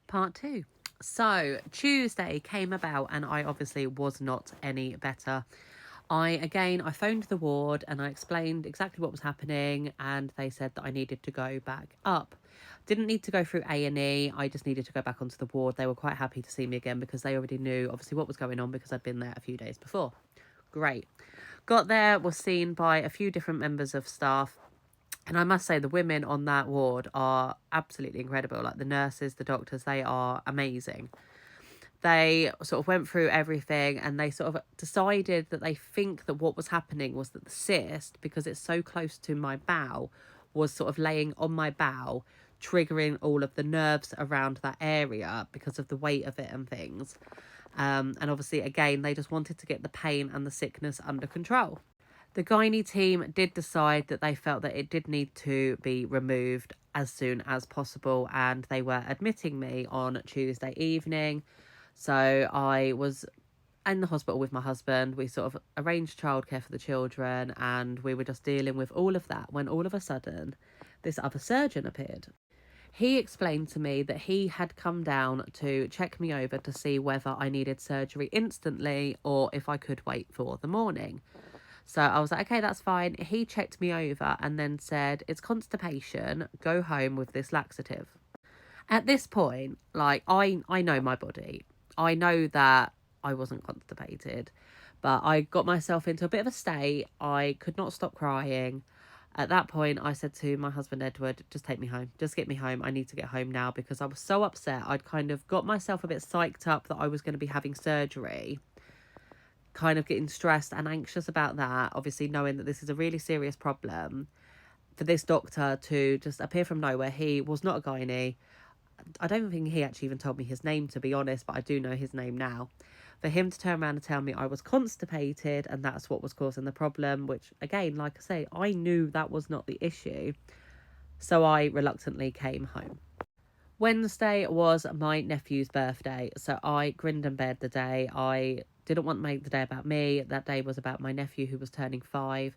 Part 2. So Tuesday came about and I obviously was not any better. I phoned the ward and I explained exactly what was happening, and they said that I needed to go back up. Didn't need to go through A&E, I just needed to go back onto the ward. They were quite happy to see me again because they already knew obviously what was going on because I'd been there a few days before. Great. Got there, was seen by a few different members of staff. And I must say, the women on that ward are absolutely incredible. Like the nurses, the doctors, they are amazing. They sort of went through everything and they sort of decided that they think that what was happening was that the cyst, because it's so close to my bowel, was sort of laying on my bowel, triggering all of the nerves around that area because of the weight of it and things. And obviously, again, they just wanted to get the pain and the sickness under control. The gynae team did decide that they felt that it did need to be removed as soon as possible, and they were admitting me on Tuesday evening. So I was in the hospital with my husband. We sort of arranged childcare for the children, and we were just dealing with all of that when all of a sudden this other surgeon appeared. He explained to me that he had come down to check me over to see whether I needed surgery instantly or if I could wait for the morning. So I was like, okay, that's fine. He checked me over and then said, it's constipation, go home with this laxative. At this point, like, I know my body. I know that I wasn't constipated, but I got myself into a bit of a state. I could not stop crying. At that point, I said to my husband, Edward, just take me home. Just get me home. I need to get home now because I was so upset. I'd kind of got myself a bit psyched up that I was going to be having surgery, kind of getting stressed and anxious about that, obviously knowing that this is a really serious problem. For this doctor to just appear from nowhere, he was not a gynae. I don't think he actually even told me his name, to be honest, but I do know his name now. For him to turn around and tell me I was constipated and that's what was causing the problem, which again, like I say, I knew that was not the issue. So I reluctantly came home. Wednesday was my nephew's birthday, so I grinned and bared the day. I didn't want to make the day about me. That day was about my nephew who was turning 5.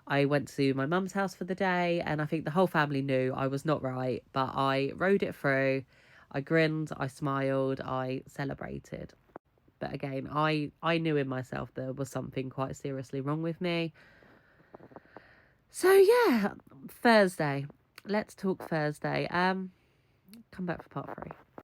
I went to my mum's house for the day, and I think the whole family knew I was not right, but I rode it through. I grinned, I smiled, I celebrated. But again, I knew in myself there was something quite seriously wrong with me. So yeah, Thursday. Let's talk Thursday. Come back for part 3.